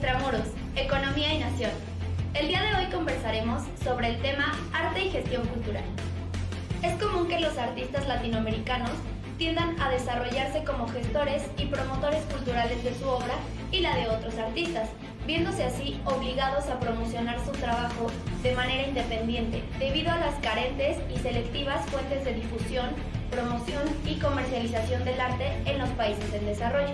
Extramuros, Economía y Nación. El día de hoy conversaremos sobre el tema arte y gestión cultural. Es común que los artistas latinoamericanos tiendan a desarrollarse como gestores y promotores culturales de su obra y la de otros artistas, viéndose así obligados a promocionar su trabajo de manera independiente, debido a las carentes y selectivas fuentes de difusión, promoción y comercialización del arte en los países en desarrollo.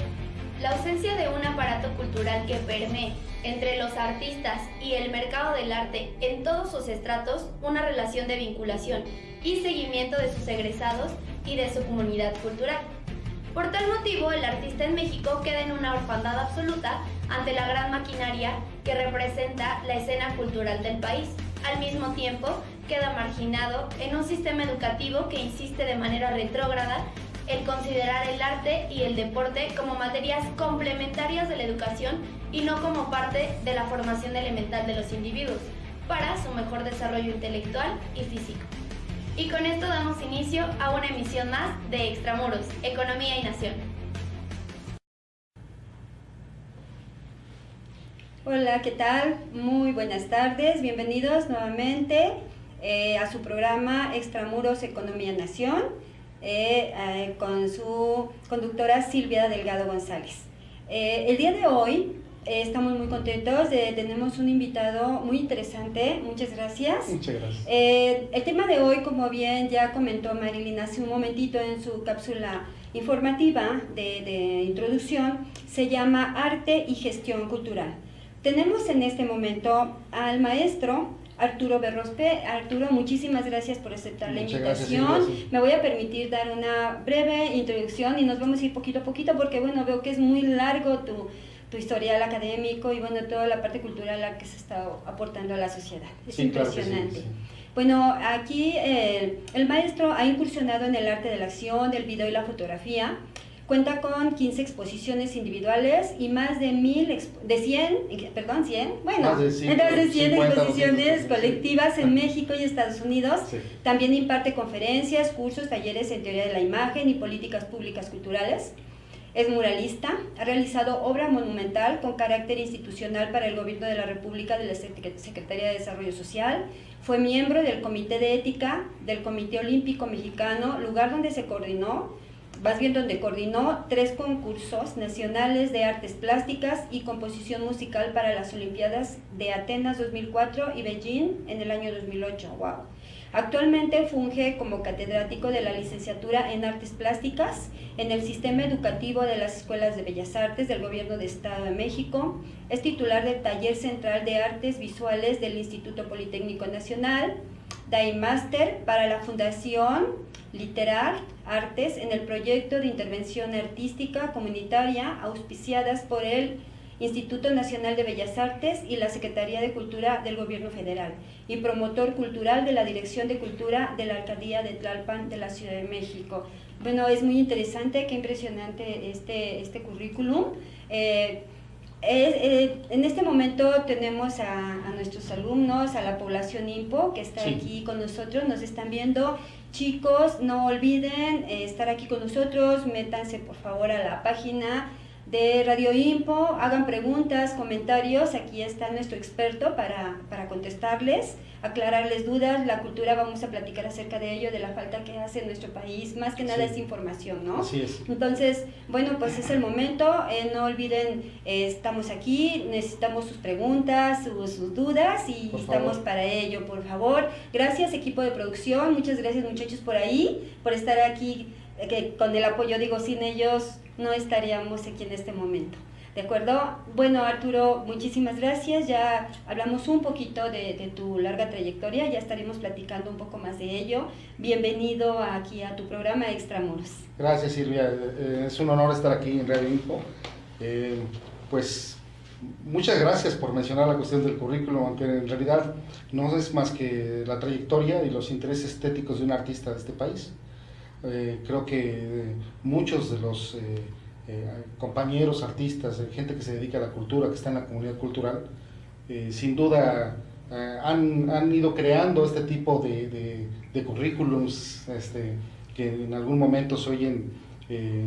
La ausencia de un aparato cultural que permee entre los artistas y el mercado del arte en todos sus estratos una relación de vinculación y seguimiento de sus egresados y de su comunidad cultural. Por tal motivo, el artista en México queda en una orfandad absoluta ante la gran maquinaria que representa la escena cultural del país. Al mismo tiempo, queda marginado en un sistema educativo que insiste de manera retrógrada el considerar el arte y el deporte como materias complementarias de la educación y no como parte de la formación elemental de los individuos para su mejor desarrollo intelectual y físico. Y con esto damos inicio a una emisión más de Extramuros, Economía y Nación. Hola, ¿qué tal? Muy buenas tardes, bienvenidos nuevamente a su programa Extramuros, Economía y Nación, con su conductora Silvia Delgado González. El día de hoy estamos muy contentos, tenemos un invitado muy interesante, muchas gracias. Muchas gracias. El tema de hoy, como bien ya comentó Marilyn hace un momentito en su cápsula informativa de introducción, se llama Arte y Gestión Cultural. Tenemos en este momento al maestro Arturo Berrospe. Arturo, muchísimas gracias por aceptar la invitación. Gracias. Me voy a permitir dar una breve introducción y nos vamos a ir poquito a poquito porque bueno, veo que es muy largo tu historial académico y bueno, toda la parte cultural a la que se está aportando a la sociedad. Es impresionante. Claro, sí. Bueno, aquí el maestro ha incursionado en el arte de la acción, del video y la fotografía. Cuenta con 15 exposiciones individuales y más de 100 exposiciones colectivas en México y Estados Unidos. Sí. También imparte conferencias, cursos, talleres en teoría de la imagen y políticas públicas culturales. Es muralista, ha realizado obra monumental con carácter institucional para el Gobierno de la República de la Secretaría de Desarrollo Social. Fue miembro del Comité de Ética del Comité Olímpico Mexicano, lugar donde donde coordinó 3 concursos nacionales de artes plásticas y composición musical para las Olimpiadas de Atenas 2004 y Beijing en el año 2008. ¡Wow! Actualmente funge como catedrático de la licenciatura en Artes Plásticas en el Sistema Educativo de las Escuelas de Bellas Artes del Gobierno de Estado de México. Es titular del Taller Central de Artes Visuales del Instituto Politécnico Nacional, Máster para la Fundación Literal Artes en el proyecto de intervención artística comunitaria auspiciadas por el Instituto Nacional de Bellas Artes y la Secretaría de Cultura del Gobierno Federal y promotor cultural de la Dirección de Cultura de la Alcaldía de Tlalpan de la Ciudad de México. Bueno, es muy interesante, qué impresionante este currículum. En este momento tenemos a nuestros alumnos, a la población IMPO que está aquí con nosotros, nos están viendo. Chicos, no olviden estar aquí con nosotros, métanse por favor a la página de Radio IMPO, hagan preguntas, comentarios, aquí está nuestro experto para contestarles, aclararles dudas. La cultura, vamos a platicar acerca de ello, de la falta que hace en nuestro país, más que nada es información, ¿no? Así es. Entonces, bueno, pues es el momento, no olviden, estamos aquí, necesitamos sus preguntas, sus dudas y estamos para ello, por favor. Gracias, equipo de producción, muchas gracias muchachos por ahí, por estar aquí, que con el apoyo, digo, sin ellos no estaríamos aquí en este momento. ¿De acuerdo? Bueno, Arturo, muchísimas gracias. Ya hablamos un poquito de tu larga trayectoria, ya estaremos platicando un poco más de ello. Bienvenido aquí a tu programa Extramuros. Gracias, Silvia. Es un honor estar aquí en Radio Info. Pues muchas gracias por mencionar la cuestión del currículum, aunque en realidad no es más que la trayectoria y los intereses estéticos de un artista de este país. Creo que muchos de los compañeros artistas, gente que se dedica a la cultura, que está en la comunidad cultural, sin duda han ido creando este tipo de currículums que en algún momento se oyen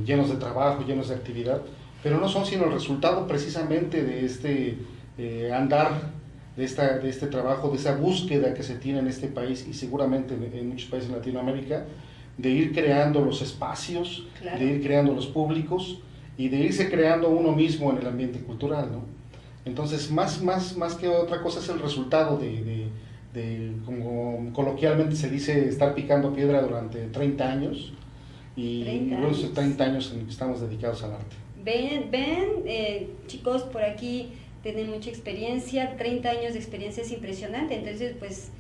llenos de trabajo, llenos de actividad, pero no son sino el resultado precisamente de este andar, de este trabajo, de esa búsqueda que se tiene en este país y seguramente en muchos países de Latinoamérica, de ir creando los espacios, claro, de ir creando los públicos y de irse creando uno mismo en el ambiente cultural, ¿no? Entonces, más que otra cosa es el resultado de como coloquialmente se dice, estar picando piedra durante 30 años y luego esos 30 años en que estamos dedicados al arte. Ven, chicos, por aquí tienen mucha experiencia, 30 años de experiencia es impresionante, entonces pues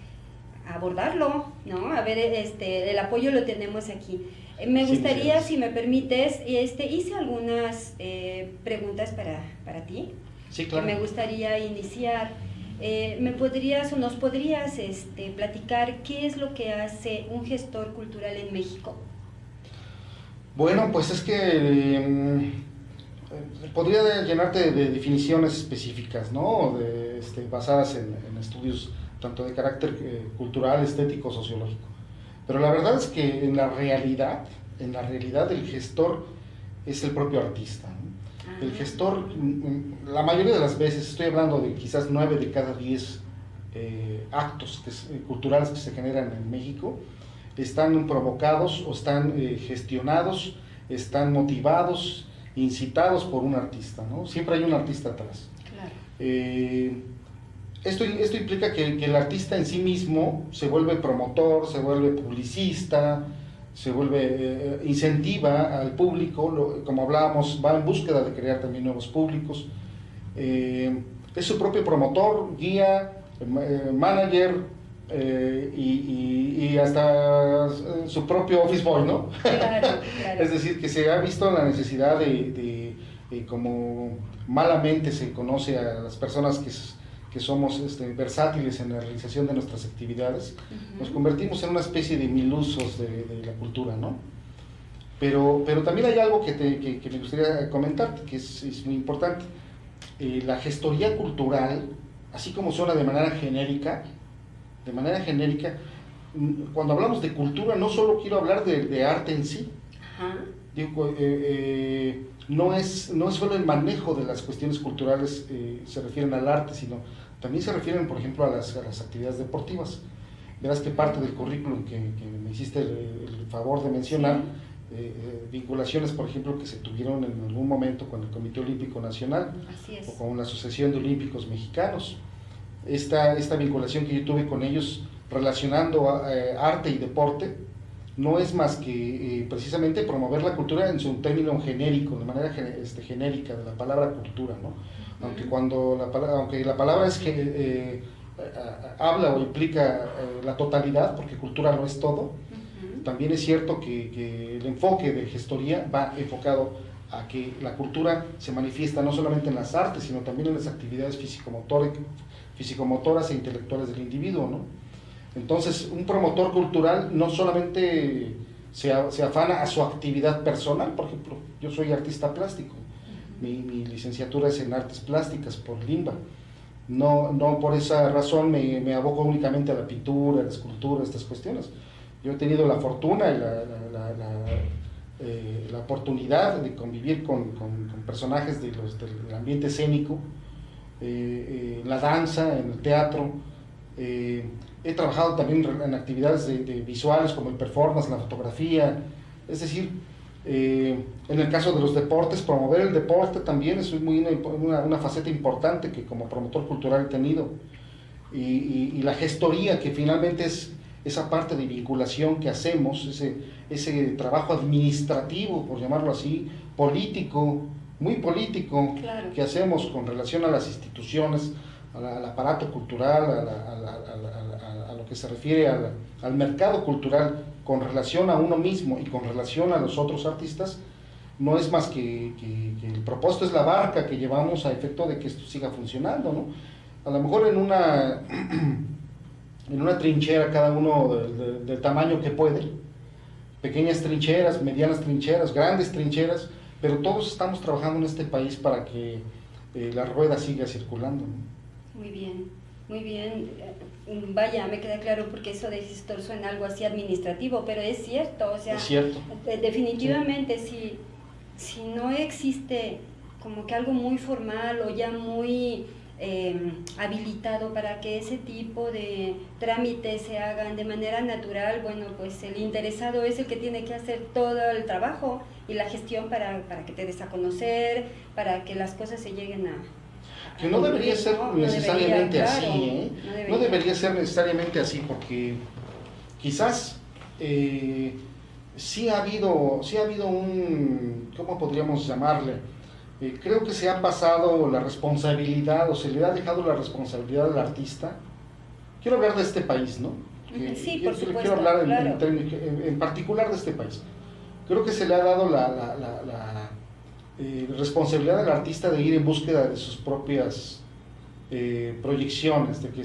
abordarlo, ¿no? A ver, el apoyo lo tenemos aquí. Me gustaría, si me permites, hice algunas preguntas para ti. Sí, claro. Me gustaría iniciar. ¿Nos podrías platicar qué es lo que hace un gestor cultural en México? Bueno, pues es que podría llenarte de definiciones específicas, ¿no? Basadas en estudios tanto de carácter cultural, estético, sociológico. Pero la verdad es que en la realidad el gestor es el propio artista, ¿no? El gestor, la mayoría de las veces, estoy hablando de quizás 9 de cada 10 actos culturales que se generan en México, están provocados o están gestionados, están motivados, incitados por un artista, ¿no? Siempre hay un artista atrás. Claro. Esto implica que el artista en sí mismo se vuelve promotor, se vuelve publicista, se vuelve, incentiva al público, como hablábamos, va en búsqueda de crear también nuevos públicos, es su propio promotor, guía, manager y hasta su propio office boy, ¿no? Claro, claro. Es decir, que se ha visto la necesidad como malamente se conoce a las personas que somos versátiles en la realización de nuestras actividades, nos convertimos en una especie de milusos de la cultura, ¿no? Pero también hay algo que me gustaría comentarte, que es muy importante. La gestoría cultural, así como suena de manera genérica, cuando hablamos de cultura no solo quiero hablar de arte en sí. Ajá. Digo, no es solo el manejo de las cuestiones culturales se refieren al arte, sino también se refieren, por ejemplo, a las actividades deportivas. Verás que parte del currículum que me hiciste el favor de mencionar, vinculaciones, por ejemplo, que se tuvieron en algún momento con el Comité Olímpico Nacional o con la Asociación de Olímpicos Mexicanos. Esta vinculación que yo tuve con ellos relacionando arte y deporte no es más que precisamente promover la cultura en su término genérico, de manera genérica de la palabra cultura, ¿no? Aunque la palabra habla o implica la totalidad, porque cultura no es todo, también es cierto que el enfoque de gestoría va enfocado a que la cultura se manifiesta no solamente en las artes, sino también en las actividades físico-motoras e intelectuales del individuo, ¿no? Entonces, un promotor cultural no solamente se afana a su actividad personal. Por ejemplo, yo soy artista plástico, mi licenciatura es en artes plásticas por LIMBA. No por esa razón me aboco únicamente a la pintura, a la escultura, a estas cuestiones. Yo he tenido la fortuna y la oportunidad de convivir con personajes del ambiente escénico, en la danza, en el teatro. He trabajado también en actividades de visuales como el performance, la fotografía, es decir, en el caso de los deportes, promover el deporte también es una faceta importante que como promotor cultural he tenido, y la gestoría, que finalmente es esa parte de vinculación que hacemos, ese trabajo administrativo, por llamarlo así, político, muy político, claro, que hacemos con relación a las instituciones, al aparato cultural, a lo que se refiere al mercado cultural, con relación a uno mismo y con relación a los otros artistas, no es más que el propósito es la barca que llevamos a efecto de que esto siga funcionando, ¿no? A lo mejor en una trinchera cada uno del tamaño que puede, pequeñas trincheras, medianas trincheras, grandes trincheras, pero todos estamos trabajando en este país para que la rueda siga circulando, ¿no? Muy bien, muy bien. Vaya, me queda claro porque eso de gestor suena algo así administrativo, pero es cierto, o sea, es cierto. Definitivamente sí. Si no existe como que algo muy formal o ya muy habilitado para que ese tipo de trámites se hagan de manera natural. Bueno, pues el interesado es el que tiene que hacer todo el trabajo y la gestión para que te des a conocer, para que las cosas se lleguen a... Que no debería ser necesariamente así, ¿eh? No debería ser necesariamente así, porque quizás sí ha habido un, ¿cómo podríamos llamarle? Creo que se ha pasado la responsabilidad, o se le ha dejado la responsabilidad al artista. Quiero hablar de este país, ¿no? Sí, por supuesto, quiero hablar claro. en particular de este país. Creo que se le ha dado la responsabilidad al artista de ir en búsqueda de sus propias proyecciones, de que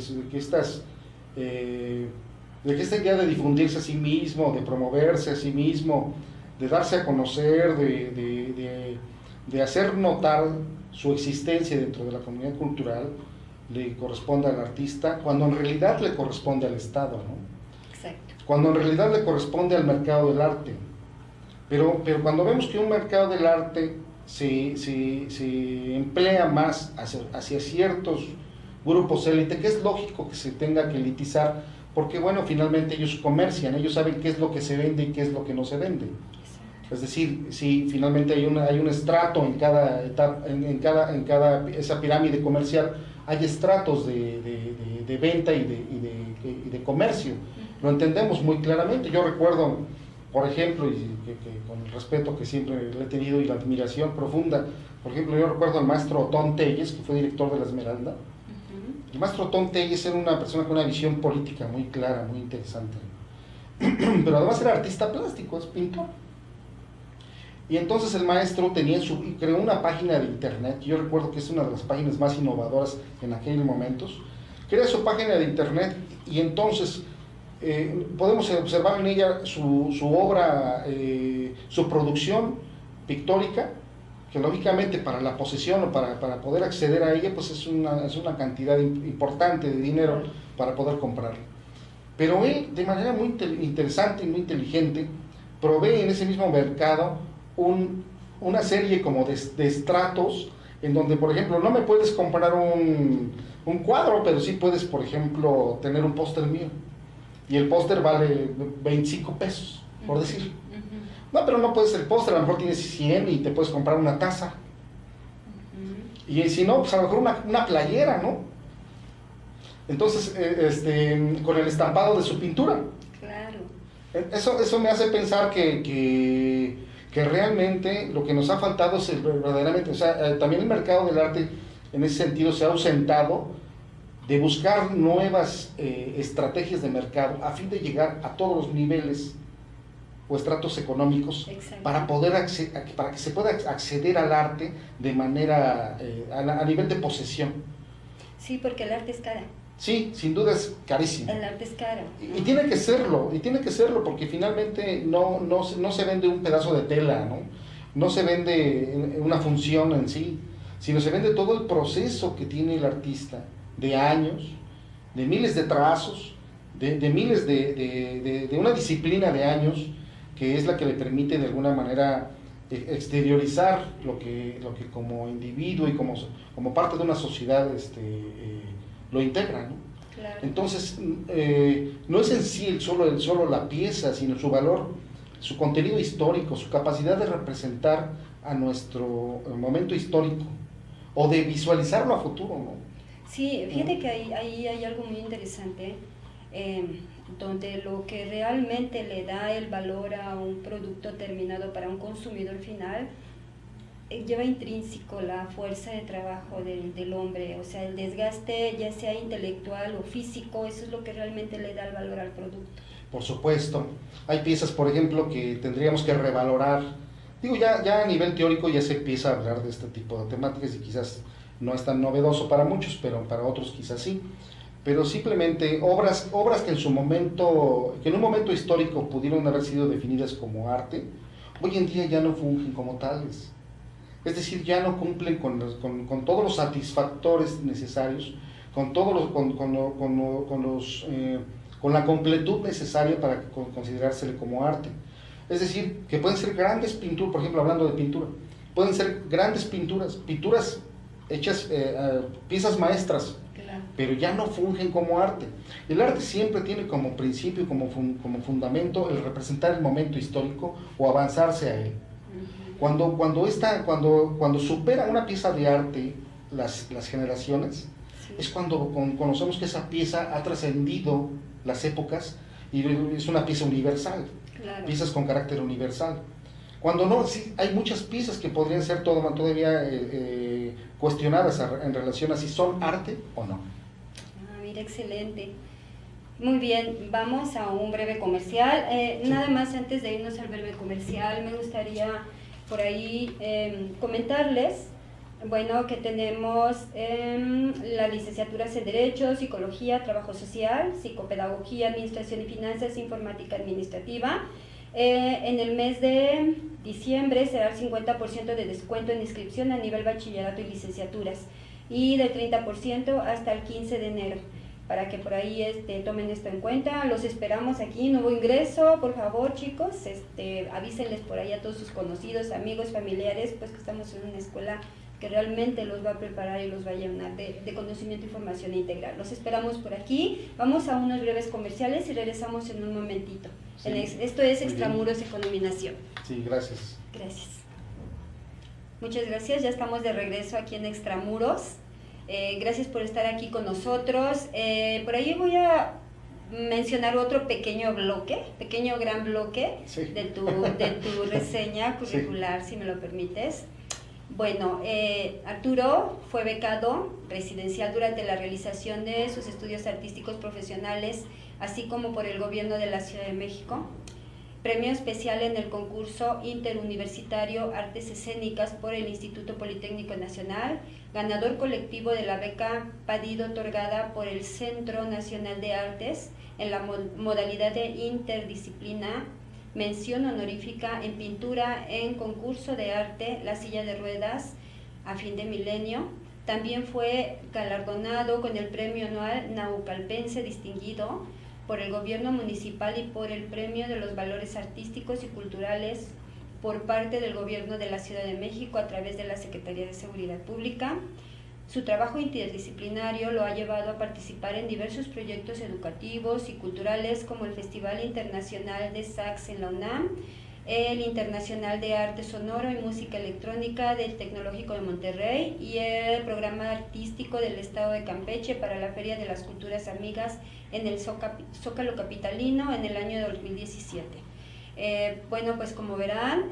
esta idea de difundirse a sí mismo, de promoverse a sí mismo, de darse a conocer, de hacer notar su existencia dentro de la comunidad cultural, le corresponde al artista, cuando en realidad le corresponde al Estado, ¿no? Exacto. Cuando en realidad le corresponde al mercado del arte. Pero cuando vemos que un mercado del arte se emplea más hacia ciertos grupos élite, que es lógico que se tenga que elitizar, porque bueno, finalmente ellos comercian, ellos saben qué es lo que se vende y qué es lo que no se vende. Es decir, si finalmente hay un estrato en cada etapa, en cada esa pirámide comercial, hay estratos de venta y de comercio. Lo entendemos muy claramente. Yo recuerdo, por ejemplo, y que con el respeto que siempre le he tenido y la admiración profunda, por ejemplo, yo recuerdo al maestro Otón Telles, que fue director de La Esmeralda. El maestro Otón Telles era una persona con una visión política muy clara, muy interesante. Pero además era artista plástico, es pintor. Y entonces el maestro creó una página de internet, yo recuerdo que es una de las páginas más innovadoras en aquellos momentos. Crea su página de internet y entonces podemos observar en ella su obra, su producción pictórica, que lógicamente para la posesión o para poder acceder a ella, pues es una cantidad importante de dinero para poder comprarla. Pero él, de manera muy interesante y muy inteligente, provee en ese mismo mercado una serie como de estratos, en donde, por ejemplo, no me puedes comprar un cuadro, pero sí puedes, por ejemplo, tener un póster mío. Y el póster vale 25 pesos, por decir. No, pero no puedes el póster, a lo mejor tienes 100 y te puedes comprar una taza. Y si no, pues a lo mejor una playera, ¿no? Entonces, con el estampado de su pintura. Claro. Eso me hace pensar que realmente lo que nos ha faltado es verdaderamente, o sea, también el mercado del arte en ese sentido se ha ausentado de buscar nuevas estrategias de mercado a fin de llegar a todos los niveles o estratos económicos para que se pueda acceder al arte de manera a nivel de posesión. Sí, porque el arte es cara. Sí, sin duda es carísimo. El arte es caro. Y tiene que serlo, porque finalmente no se vende un pedazo de tela, no se vende una función en sí, sino se vende todo el proceso que tiene el artista, de años, de miles de trazos, de miles de una disciplina de años, que es la que le permite de alguna manera exteriorizar lo que como individuo y como parte de una sociedad lo integra, ¿no? Claro. Entonces, no es en sí solo la pieza, sino su valor, su contenido histórico, su capacidad de representar a nuestro momento histórico o de visualizarlo a futuro, ¿no? Sí, fíjate que ahí hay algo muy interesante, donde lo que realmente le da el valor a un producto terminado para un consumidor final lleva intrínseco la fuerza de trabajo del hombre, o sea, el desgaste ya sea intelectual o físico, eso es lo que realmente le da el valor al producto. Por supuesto, hay piezas, por ejemplo, que tendríamos que revalorar. Digo, ya a nivel teórico ya se empieza a hablar de este tipo de temáticas y quizás no es tan novedoso para muchos, pero para otros quizás sí. Pero simplemente obras que en un momento histórico pudieron haber sido definidas como arte, hoy en día ya no fungen como tales. Es decir, ya no cumplen con todos los satisfactores necesarios, con la completud necesaria para considerársele como arte. Es decir, que pueden ser grandes pinturas, por ejemplo, hablando de pintura, pueden ser grandes pinturas hechas, piezas maestras, Claro. pero ya no fungen como arte. El arte siempre tiene como principio, como fundamento, el representar el momento histórico o avanzarse a él. Cuando supera una pieza de arte las generaciones, Sí. es cuando conocemos que esa pieza ha trascendido las épocas y es una pieza universal, Claro. piezas con carácter universal. Cuando no, sí, hay muchas piezas que podrían ser todavía cuestionadas en relación a si son arte o no. Mira, excelente. Muy bien, vamos a un breve comercial. Sí. Nada más antes de irnos al breve comercial, me gustaría por ahí comentarles, bueno, que tenemos las licenciaturas en Derecho, Psicología, Trabajo Social, Psicopedagogía, Administración y Finanzas, Informática Administrativa. En el mes de diciembre será el 50% de descuento en inscripción a nivel bachillerato y licenciaturas y del 30% hasta el 15 de enero, para que por ahí tomen esto en cuenta. Los esperamos aquí, nuevo ingreso, por favor chicos, avísenles por ahí a todos sus conocidos, amigos, familiares, pues que estamos en una escuela que realmente los va a preparar y los va a llenar de conocimiento y formación integral. Los esperamos por aquí, vamos a unos breves comerciales y regresamos en un momentito. Sí. Esto es Extramuros Econominación. Sí, gracias. Gracias. Muchas gracias, ya estamos de regreso aquí en Extramuros. Gracias por estar aquí con nosotros. Por ahí voy a mencionar otro pequeño gran bloque Sí. de tu reseña curricular, sí. Si me lo permites. Bueno, Arturo fue becado residencial durante la realización de sus estudios artísticos profesionales, así como por el gobierno de la Ciudad de México. Premio especial en el concurso interuniversitario Artes Escénicas por el Instituto Politécnico Nacional, ganador colectivo de la beca Padido otorgada por el Centro Nacional de Artes en la modalidad de interdisciplina, mención honorífica en pintura en concurso de arte La Silla de Ruedas a fin de milenio. También fue galardonado con el premio anual Naucalpense distinguido por el gobierno municipal y por el premio de los valores artísticos y culturales por parte del gobierno de la Ciudad de México a través de la Secretaría de Seguridad Pública. Su trabajo interdisciplinario lo ha llevado a participar en diversos proyectos educativos y culturales como el Festival Internacional de Sax en la UNAM, el Internacional de Arte Sonoro y Música Electrónica del Tecnológico de Monterrey y el Programa Artístico del Estado de Campeche para la Feria de las Culturas Amigas en el Zócalo Capitalino en el año 2017. Bueno, pues como verán,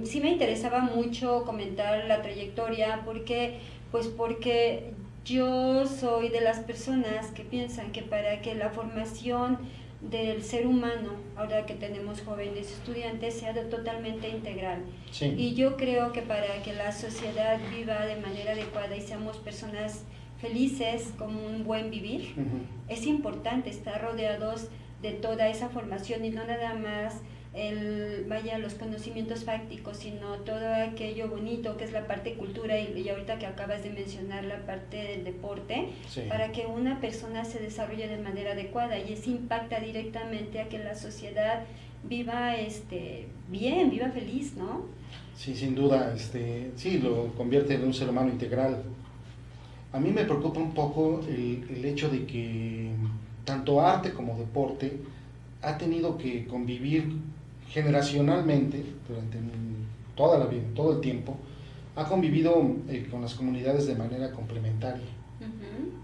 sí me interesaba mucho comentar la trayectoria porque yo soy de las personas que piensan que para que la formación del ser humano, ahora que tenemos jóvenes estudiantes, sea totalmente integral. Sí. Y yo creo que para que la sociedad viva de manera adecuada y seamos personas felices con un buen vivir, es importante estar rodeados de toda esa formación y no nada más los conocimientos fácticos, sino todo aquello bonito que es la parte cultura y ahorita que acabas de mencionar la parte del deporte, Sí. para que una persona se desarrolle de manera adecuada y eso impacta directamente a que la sociedad viva bien, viva feliz, ¿no? Sí, sin duda, sí, lo convierte en un ser humano integral. A mí me preocupa un poco el hecho de que tanto arte como deporte ha tenido que convivir generacionalmente durante toda la vida, todo el tiempo, ha convivido con las comunidades de manera complementaria.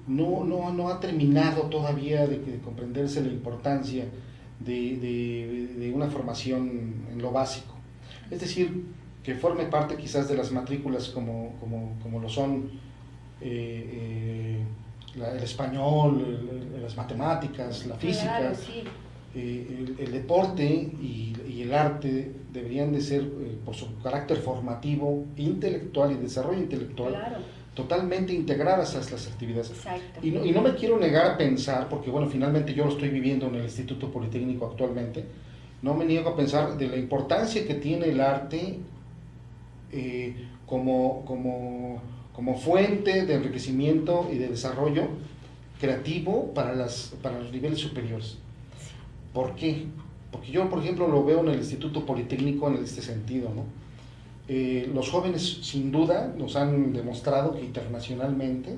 No ha terminado todavía de comprenderse la importancia de una formación en lo básico. Es decir, que forme parte quizás de las matrículas como lo son el español, las matemáticas, la física. Claro, sí. El deporte y el arte deberían de ser, por su carácter formativo, intelectual y desarrollo intelectual, Claro. totalmente integradas a estas actividades. Exacto. Y no me quiero negar a pensar, porque bueno, finalmente yo lo estoy viviendo en el Instituto Politécnico actualmente, no me niego a pensar de la importancia que tiene el arte como fuente de enriquecimiento y de desarrollo creativo para los niveles superiores. ¿Por qué? Porque yo, por ejemplo, lo veo en el Instituto Politécnico en este sentido, ¿no? Los jóvenes sin duda nos han demostrado que internacionalmente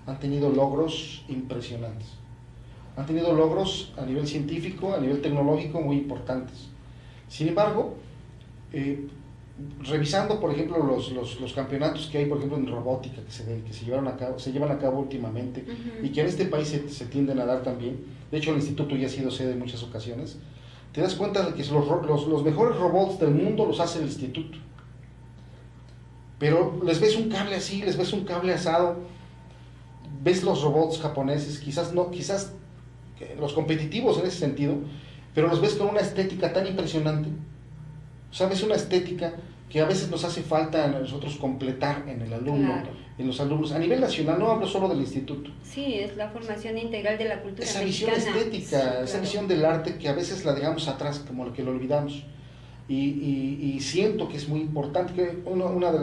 han tenido logros impresionantes. Han tenido logros a nivel científico, a nivel tecnológico muy importantes. Sin embargo, revisando por ejemplo los campeonatos que hay por ejemplo en robótica que se llevan a cabo últimamente y que en este país se tienden a dar también, de hecho el instituto ya ha sido sede en muchas ocasiones, te das cuenta de que los mejores robots del mundo los hace el instituto, pero les ves un cable así, les ves un cable asado, ves los robots japoneses, quizás los competitivos en ese sentido, pero los ves con una estética tan impresionante. O sea, es una estética que a veces nos hace falta a nosotros completar en el alumno, claro, en los alumnos. A nivel nacional, no hablo solo del instituto. Sí, es la formación integral de la cultura esa mexicana. Visión estética, sí, claro, esa visión del arte que a veces la dejamos atrás, como que lo olvidamos. Y siento que es muy importante, que una de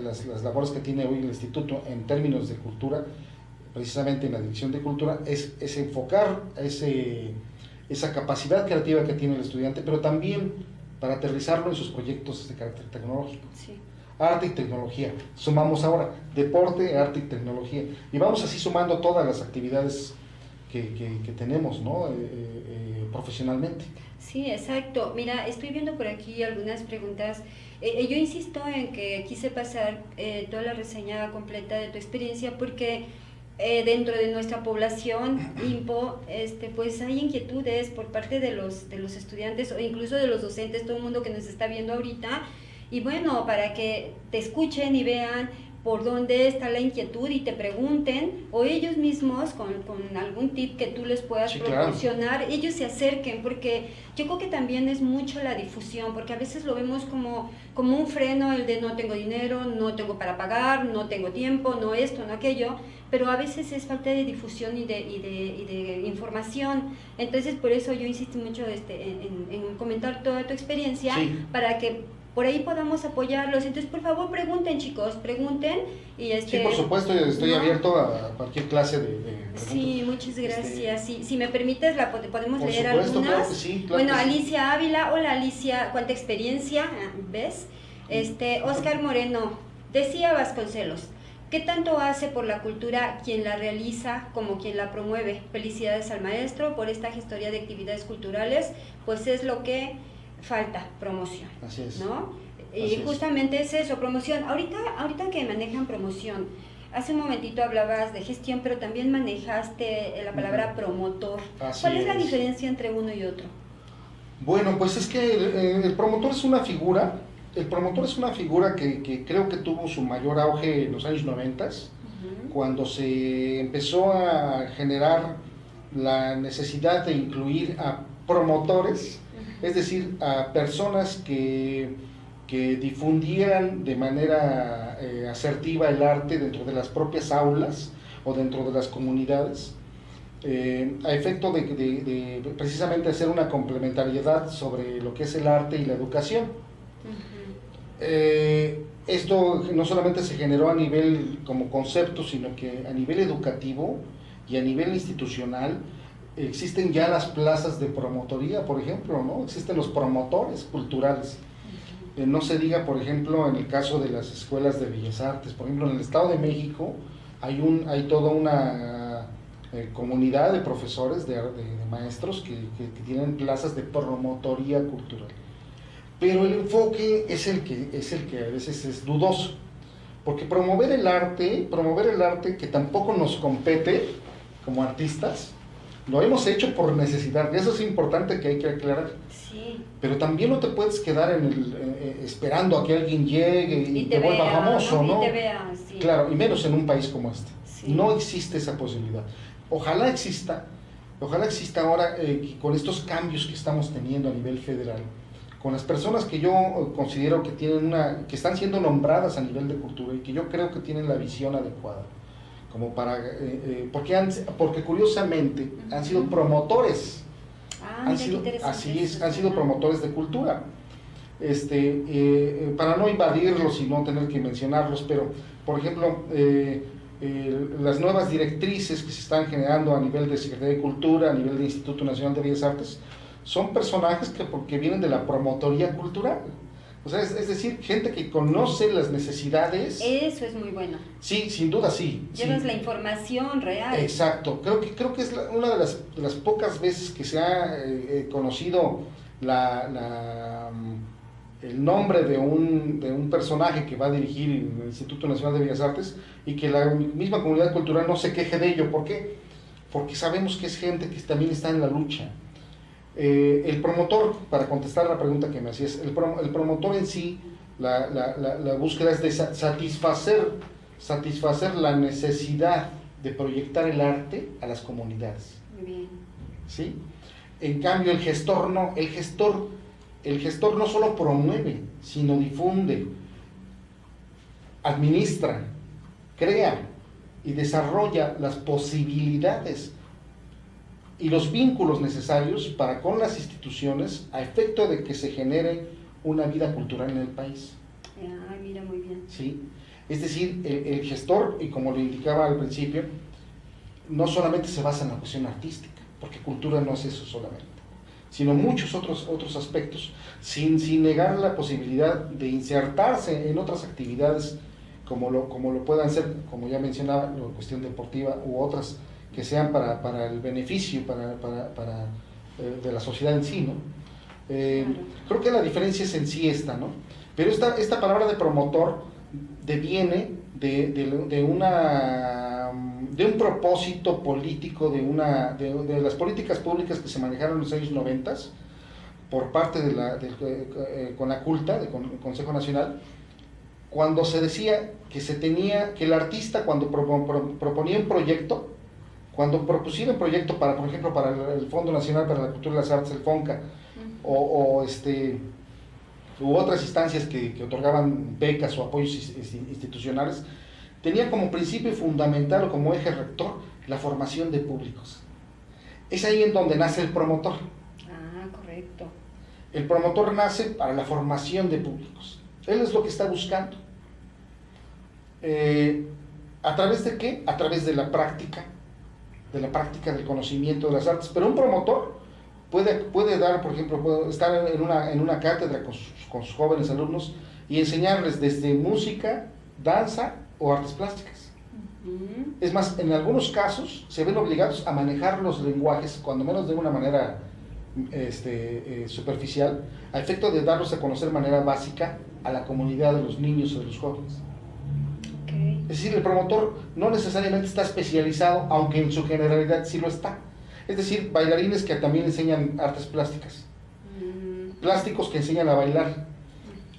las labores que tiene hoy el instituto en términos de cultura, precisamente en la dirección de cultura, es enfocar esa capacidad creativa que tiene el estudiante, pero también para aterrizarlo en sus proyectos de carácter tecnológico. Sí. Arte y tecnología. Sumamos ahora deporte, arte y tecnología. Y vamos así sumando todas las actividades que tenemos, ¿no? Profesionalmente. Sí, exacto. Mira, estoy viendo por aquí algunas preguntas. Yo insisto en que quise pasar toda la reseña completa de tu experiencia porque dentro de nuestra población IMPO, pues hay inquietudes por parte de los estudiantes o incluso de los docentes, todo el mundo que nos está viendo ahorita, y bueno, para que te escuchen y vean por dónde está la inquietud y te pregunten, o ellos mismos con algún tip que tú les puedas proporcionar, claro, ellos se acerquen, porque yo creo que también es mucho la difusión, porque a veces lo vemos como un freno, el de no tengo dinero, no tengo para pagar, no tengo tiempo, no esto, no aquello, pero a veces es falta de difusión y de información. Entonces por eso yo insistí mucho en comentar toda tu experiencia, sí, para que por ahí podamos apoyarlos. Entonces, por favor, pregunten, chicos, pregunten. Y sí, por supuesto, estoy abierto a cualquier clase de preguntas. Sí, muchas gracias. Si me permites, podemos leer supuesto, algunas. Claro que sí, claro bueno, que sí. Alicia Ávila, hola Alicia, ¿cuánta experiencia? ¿Ves? Oscar Moreno, decía Vasconcelos, ¿qué tanto hace por la cultura quien la realiza como quien la promueve? Felicidades al maestro por esta gestoría de actividades culturales, pues es lo que falta, promoción. Así es. ¿No? Y Así justamente es eso, promoción. Ahorita que manejan promoción, hace un momentito hablabas de gestión, pero también manejaste la palabra promotor. ¿Cuál es la diferencia entre uno y otro? Bueno, pues es que el promotor es una figura, que creo que tuvo su mayor auge en los años 90, cuando se empezó a generar la necesidad de incluir a promotores, es decir, a personas que difundieran de manera asertiva el arte dentro de las propias aulas o dentro de las comunidades, a efecto de precisamente hacer una complementariedad sobre lo que es el arte y la educación. Esto no solamente se generó a nivel como concepto, sino que a nivel educativo y a nivel institucional. Existen ya las plazas de promotoría, por ejemplo, ¿no? Existen los promotores culturales. No se diga, por ejemplo, en el caso de las escuelas de Bellas Artes. Por ejemplo, en el Estado de México hay toda una comunidad de profesores, de maestros que tienen plazas de promotoría cultural. Pero el enfoque es el que a veces es dudoso. Porque promover el arte que tampoco nos compete como artistas, lo hemos hecho por necesidad, y eso es importante que hay que aclarar. Sí. Pero también no te puedes quedar esperando a que alguien llegue y te vuelva famoso, ¿no? Y te vea, sí. Claro, y menos en un país como este. Sí. No existe esa posibilidad. Ojalá exista ahora con estos cambios que estamos teniendo a nivel federal, con las personas que yo considero que que están siendo nombradas a nivel de cultura y que yo creo que tienen la visión adecuada. Como para porque curiosamente han sido promotores, han sido promotores de cultura, para no invadirlos y no tener que mencionarlos, pero por ejemplo las nuevas directrices que se están generando a nivel de Secretaría de Cultura, a nivel de Instituto Nacional de Bellas Artes, son personajes que vienen de la promotoría cultural, O sea, es decir, gente que conoce las necesidades. Eso es muy bueno. Sí, sin duda sí. Llevas sí. la información real. Exacto. Creo que es una de las pocas veces que se ha conocido el nombre de un personaje que va a dirigir el Instituto Nacional de Bellas Artes y que la misma comunidad cultural no se queje de ello. ¿Por qué? Porque sabemos que es gente que también está en la lucha. El promotor, para contestar la pregunta que me hacías, el promotor en sí, la búsqueda es de satisfacer la necesidad de proyectar el arte a las comunidades. Muy bien. ¿Sí? En cambio, el gestor no. El gestor no solo promueve, sino difunde, administra, crea y desarrolla las posibilidades y los vínculos necesarios para con las instituciones a efecto de que se genere una vida cultural en el país. Mira, muy bien. ¿Sí? Es decir, el gestor, y como lo indicaba al principio, no solamente se basa en la cuestión artística, porque cultura no es eso solamente, sino muchos otros aspectos, sin negar la posibilidad de insertarse en otras actividades como lo puedan ser, como ya mencionaba, la cuestión deportiva u otras que sean para el beneficio de la sociedad en sí, ¿no? Claro. Creo que la diferencia es en sí esta, ¿no? Pero esta palabra de promotor deviene de un propósito político, de las políticas públicas que se manejaron en los años 90 por parte de Conaculta, del Consejo Nacional, cuando se decía que el artista cuando proponía un proyecto, cuando propusiera un proyecto para, por ejemplo, para el Fondo Nacional para la Cultura y las Artes, el FONCA, u otras instancias que otorgaban becas o apoyos institucionales, tenía como principio fundamental o como eje rector la formación de públicos. Es ahí en donde nace el promotor. Correcto. El promotor nace para la formación de públicos. Él es lo que está buscando. ¿A través de qué? A través de la práctica del conocimiento de las artes. Pero un promotor puede dar, por ejemplo, puede estar en una cátedra con sus jóvenes alumnos y enseñarles desde música, danza o artes plásticas. Es más, en algunos casos se ven obligados a manejar los lenguajes, cuando menos de una manera superficial, a efecto de darlos a conocer de manera básica a la comunidad de los niños o de los jóvenes. Okay. Es decir, el promotor no necesariamente está especializado, aunque en su generalidad sí lo está. Es decir, bailarines que también enseñan artes plásticas, plásticos que enseñan a bailar.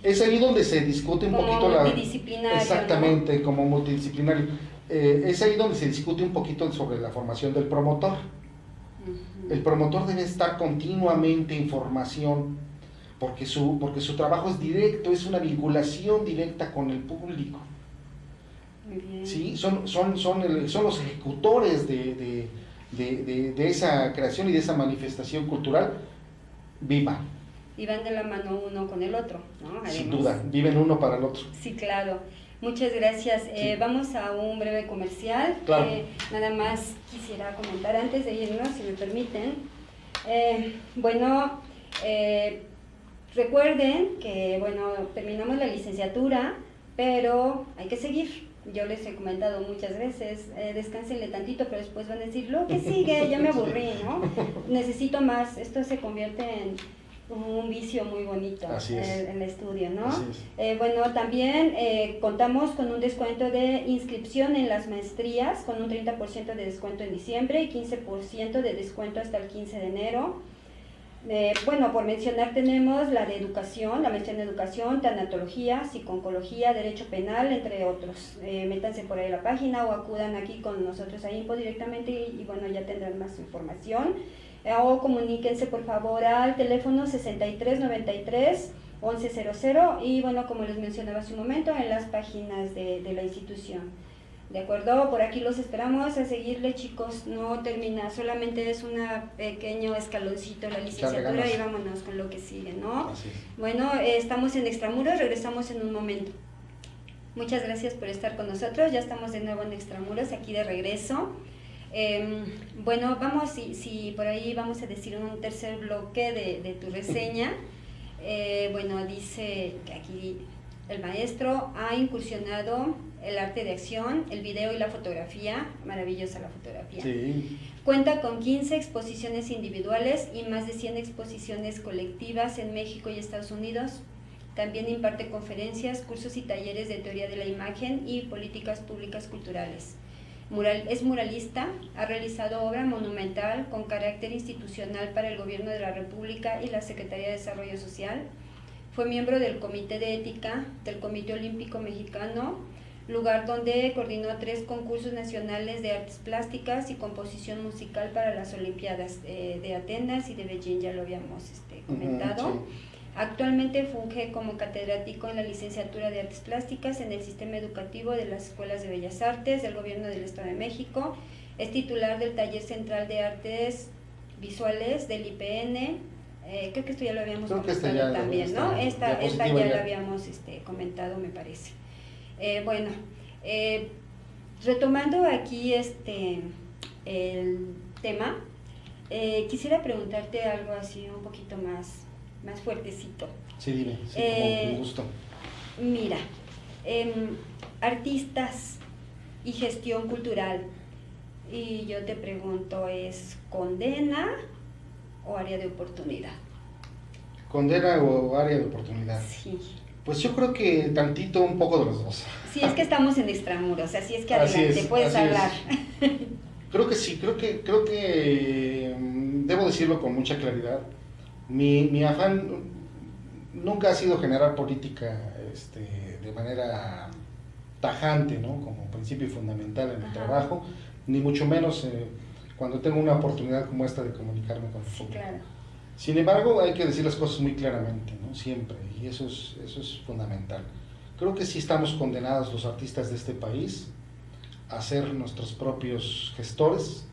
Es ahí donde se discute un poquito multidisciplinario, exactamente, ¿no? Como multidisciplinario. Es ahí donde se discute un poquito sobre la formación del promotor. El promotor debe estar continuamente en formación, porque su trabajo es directo, es una vinculación directa con el público. Muy bien. ¿Sí? Son los ejecutores de esa creación y de esa manifestación cultural viva. Y van de la mano uno con el otro, ¿no? Además. Sin duda, viven uno para el otro. Sí, claro. Muchas gracias. Sí. Vamos a un breve comercial. Claro. Nada más quisiera comentar antes de irnos, si me permiten. Recuerden que, terminamos la licenciatura, pero hay que seguir. Yo les he comentado muchas veces, descánsenle tantito, pero después van a decir, lo que sigue, ya me aburrí, ¿no? Necesito más. Esto se convierte en un vicio muy bonito en el estudio, ¿no? También contamos con un descuento de inscripción en las maestrías, con un 30% de descuento en diciembre y 15% de descuento hasta el 15 de enero. Por mencionar, tenemos la de educación, la maestría en educación, tanatología, psico-oncología, derecho penal, entre otros. Métanse por ahí a la página o acudan aquí con nosotros a Info directamente y ya tendrán más información. O comuníquense por favor al teléfono 6393 1100 y como les mencionaba hace un momento, en las páginas de la institución. ¿De acuerdo? Por aquí los esperamos a seguirle, chicos. No termina, solamente es un pequeño escaloncito la licenciatura y vámonos con lo que sigue, ¿no? Estamos en Extramuros, regresamos en un momento. Muchas gracias por estar con nosotros, ya estamos de nuevo en Extramuros, aquí de regreso. Vamos, si por ahí vamos a decir un tercer bloque de tu reseña. Bueno, dice que aquí el maestro ha incursionado el arte de acción, el video y la fotografía, maravillosa la fotografía. Sí. Cuenta con 15 exposiciones individuales y más de 100 exposiciones colectivas en México y Estados Unidos. También imparte conferencias, cursos y talleres de teoría de la imagen y políticas públicas culturales. Es muralista, ha realizado obra monumental con carácter institucional para el Gobierno de la República y la Secretaría de Desarrollo Social. Fue miembro del Comité de Ética del Comité Olímpico Mexicano, lugar donde coordinó 3 concursos nacionales de artes plásticas y composición musical para las Olimpiadas de Atenas y de Beijing, ya lo habíamos comentado. Sí. Actualmente funge como catedrático en la licenciatura de Artes Plásticas en el sistema educativo de las Escuelas de Bellas Artes del Gobierno del Estado de México. Es titular del Taller Central de Artes Visuales del IPN. Creo que esto ya lo habíamos comentado también, ¿no? Esta ya lo habíamos comentado, me parece. Bueno, retomando aquí el tema, quisiera preguntarte algo así un poquito más fuertecito. Sí, dime, sí, con gusto. Mira, artistas y gestión cultural, y yo te pregunto, ¿es condena o área de oportunidad? ¿Condena o área de oportunidad? Sí. Pues yo creo que tantito, un poco de los dos. Sí, es que estamos en extramuros, así es que adelante, puedes hablar. Creo que sí, creo que debo decirlo con mucha claridad. Mi afán nunca ha sido generar política de manera tajante, ¿no? Como principio fundamental en mi trabajo, ni mucho menos cuando tengo una oportunidad como esta de comunicarme con el público. Claro. Sin embargo, hay que decir las cosas muy claramente, ¿no? Siempre, y eso es fundamental. Creo que sí estamos condenados los artistas de este país a ser nuestros propios gestores,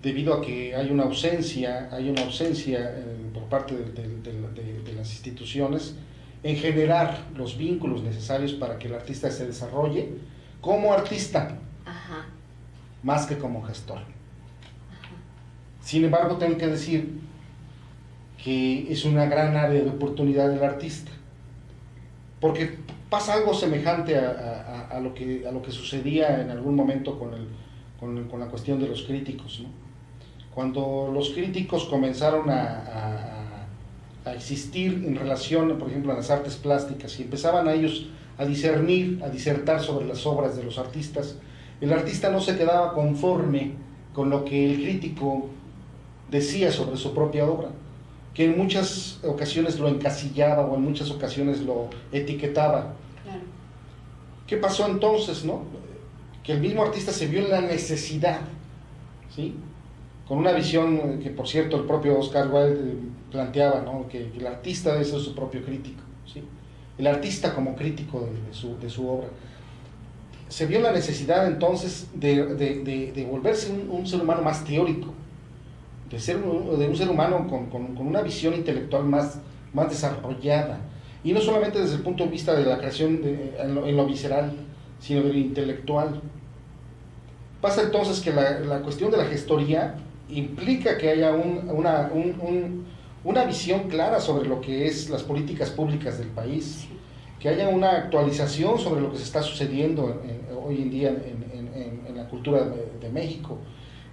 debido a que hay una ausencia por parte de las instituciones en generar los vínculos necesarios para que el artista se desarrolle como artista, más que como gestor. Sin embargo, tengo que decir que es una gran área de oportunidad del artista, porque pasa algo semejante a lo que sucedía en algún momento con la cuestión de los críticos, ¿no? Cuando los críticos comenzaron a existir en relación, por ejemplo, a las artes plásticas, y empezaban a ellos a discernir, a disertar sobre las obras de los artistas, el artista no se quedaba conforme con lo que el crítico decía sobre su propia obra, que en muchas ocasiones lo encasillaba o en muchas ocasiones lo etiquetaba. Claro. ¿Qué pasó entonces, no? Que el mismo artista se vio en la necesidad, ¿sí? Con una visión que, por cierto, el propio Oscar Wilde planteaba, ¿no? Que el artista debe ser su propio crítico, ¿sí? El artista como crítico de su obra. Se vio la necesidad entonces de volverse un ser humano más teórico, de un ser humano con una visión intelectual más desarrollada, y no solamente desde el punto de vista de la creación en lo visceral, sino de lo intelectual. Pasa entonces que la cuestión de la gestoría implica que haya una visión clara sobre lo que es las políticas públicas del país, que haya una actualización sobre lo que se está sucediendo hoy en día en la cultura de México,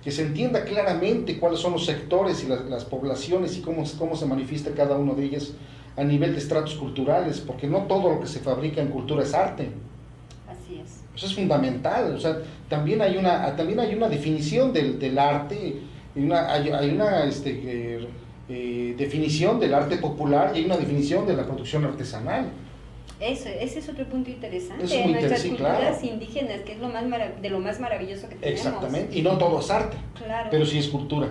que se entienda claramente cuáles son los sectores y las poblaciones y cómo se manifiesta cada uno de ellas a nivel de estratos culturales, porque no todo lo que se fabrica en cultura es arte. Así es. Eso es fundamental. O sea, también hay una definición del arte, hay una definición del arte popular y hay una definición de la producción artesanal. Ese es otro punto interesante. Es muy nuestras culturas claro. indígenas, que es de lo más maravilloso que tenemos. Exactamente, y no todo es arte, claro, pero sí es cultura.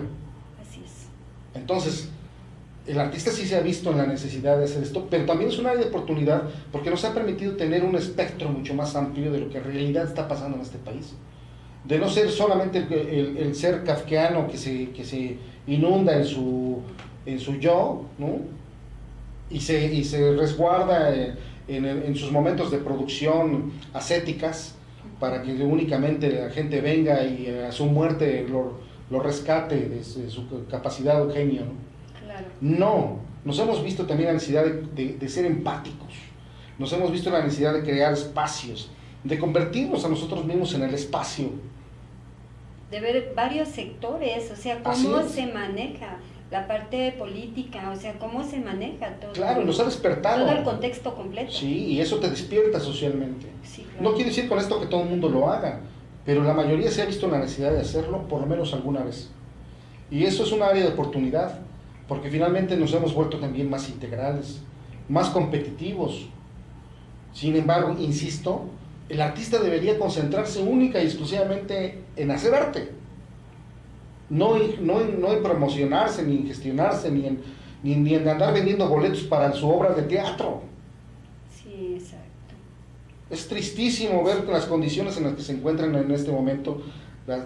Así es. Entonces, el artista sí se ha visto en la necesidad de hacer esto, pero también es un área de oportunidad porque nos ha permitido tener un espectro mucho más amplio de lo que en realidad está pasando en este país. De no ser solamente el ser kafkiano que se inunda en su yo, ¿no? y se resguarda en sus momentos de producción ascéticas para que únicamente la gente venga y a su muerte lo rescate de su capacidad o genio, ¿no? Claro. Claro. No, nos hemos visto también la necesidad de ser empáticos, nos hemos visto la necesidad de crear espacios, de convertirnos a nosotros mismos en el espacio. De ver varios sectores, o sea, cómo se maneja la parte política, o sea, cómo se maneja todo. Claro, nos ha despertado. Todo el contexto completo. Sí, y eso te despierta socialmente. Sí, claro. No quiere decir con esto que todo el mundo lo haga, pero la mayoría se ha visto la necesidad de hacerlo por lo menos alguna vez. Y eso es un área de oportunidad, porque finalmente nos hemos vuelto también más integrales, más competitivos. Sin embargo, insisto, el artista debería concentrarse única y exclusivamente en hacer arte. No en promocionarse, ni en gestionarse, ni en andar vendiendo boletos para su obra de teatro. Sí, exacto. Es tristísimo ver las condiciones en las que se encuentran en este momento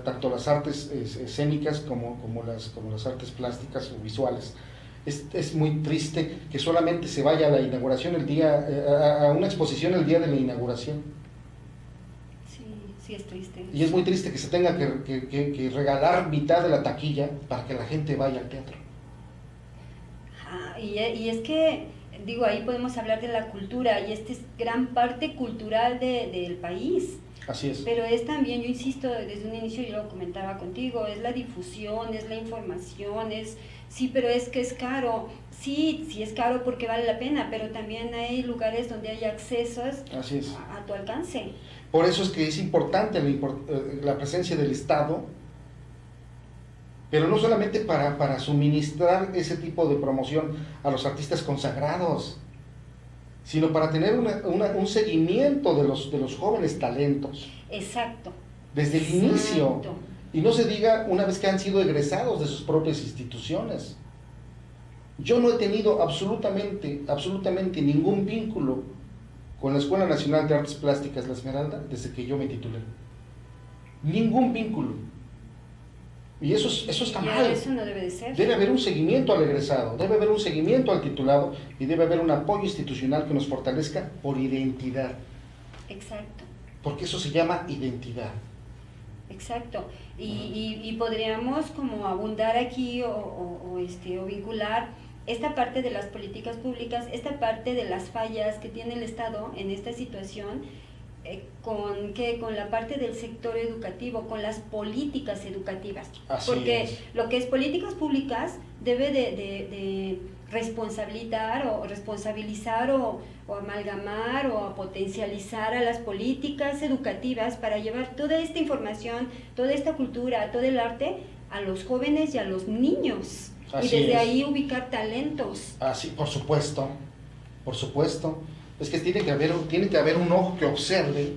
tanto las artes escénicas como las artes plásticas o visuales. Es muy triste que solamente se vaya a la inauguración a una exposición el día de la inauguración. Sí, es triste. Y es muy triste que se tenga que regalar mitad de la taquilla para que la gente vaya al teatro. Y es que, digo, ahí podemos hablar de la cultura, y esta es gran parte cultural del país. Así es. Pero es también, yo insisto, desde un inicio yo lo comentaba contigo, es la difusión, es la información, sí, pero es que es caro. Sí es caro porque vale la pena, pero también hay lugares donde hay accesos Así es. a tu alcance. Por eso es que es importante la presencia del Estado, pero no solamente para suministrar ese tipo de promoción a los artistas consagrados, sino para tener un seguimiento de los jóvenes talentos. Exacto. Desde el inicio. Y no se diga una vez que han sido egresados de sus propias instituciones. Yo no he tenido absolutamente ningún vínculo con la Escuela Nacional de Artes Plásticas La Esmeralda desde que yo me titulé. Ningún vínculo. Y eso está mal. Eso no debe de ser. Debe haber un seguimiento al egresado, debe haber un seguimiento al titulado y debe haber un apoyo institucional que nos fortalezca por identidad. Exacto. Porque eso se llama identidad. Exacto. Y podríamos como abundar aquí o vincular esta parte de las políticas públicas, esta parte de las fallas que tiene el Estado en esta situación, con la parte del sector educativo, con las políticas educativas. Así porque es. Lo que es políticas públicas debe de responsabilizar o amalgamar o potencializar a las políticas educativas para llevar toda esta información, toda esta cultura, todo el arte a los jóvenes y a los niños. Así y desde es. ahí ubicar talentos. Por supuesto. Es que tiene que haber un ojo que observe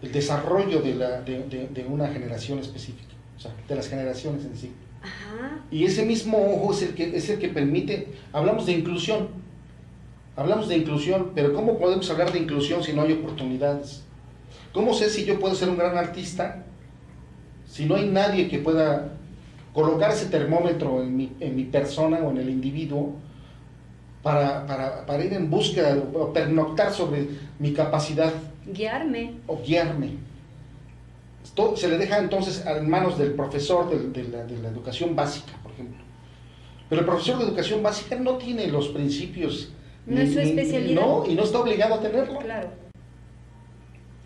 el desarrollo de una generación específica, o sea, de las generaciones en sí. Ajá. Y ese mismo ojo es el que permite, hablamos de inclusión, pero ¿cómo podemos hablar de inclusión si no hay oportunidades? ¿Cómo sé si yo puedo ser un gran artista si no hay nadie que pueda colocar ese termómetro en mi persona o en el individuo para ir en búsqueda o pernoctar sobre mi capacidad? Guiarme. O guiarme. Esto se le deja entonces en manos del profesor de la educación básica, por ejemplo. Pero el profesor de educación básica no tiene los principios. No es su especialidad. No, y no está obligado a tenerlo. Claro.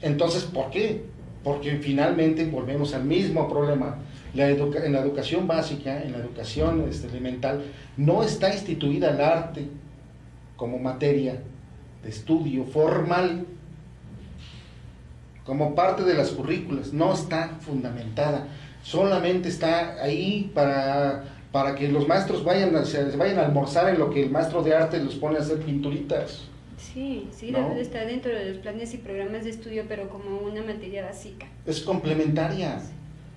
Entonces, ¿por qué? Porque finalmente volvemos al mismo problema. En la educación básica, en la educación elemental, no está instituida el arte como materia de estudio formal, como parte de las currículas, no está fundamentada, solamente está ahí para que los maestros se vayan a almorzar en lo que el maestro de arte los pone a hacer pinturitas. Sí, ¿No? debe de estar dentro de los planes y programas de estudio, pero como una materia básica. Es complementaria.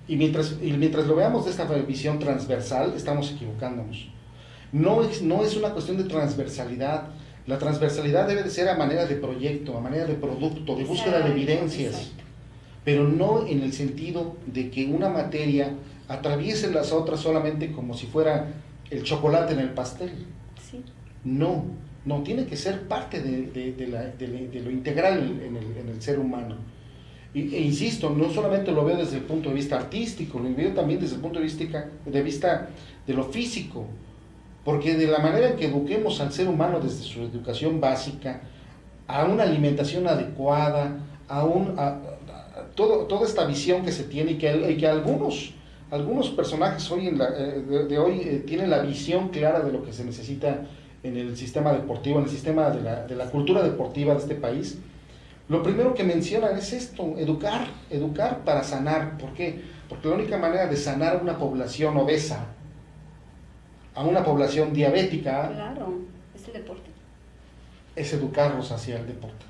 Y mientras lo veamos de esta visión transversal, estamos equivocándonos. No es una cuestión de transversalidad. La transversalidad debe de ser a manera de proyecto, a manera de producto, de búsqueda de evidencias. Exacto. Pero no en el sentido de que una materia atraviese las otras solamente como si fuera el chocolate en el pastel. Sí. No, tiene que ser parte de lo integral en el ser humano. E insisto, no solamente lo veo desde el punto de vista artístico, lo veo también desde el punto de vista de lo físico. porque de la manera en que eduquemos al ser humano desde su educación básica, a una alimentación adecuada, toda esta visión que se tiene y que algunos personajes hoy de hoy tienen la visión clara de lo que se necesita en el sistema deportivo, en el sistema de la cultura deportiva de este país. Lo primero que mencionan es esto: educar para sanar. ¿Por qué? Porque la única manera de sanar a una población obesa, a una población diabética, claro, es el deporte, es educarlos hacia el deporte.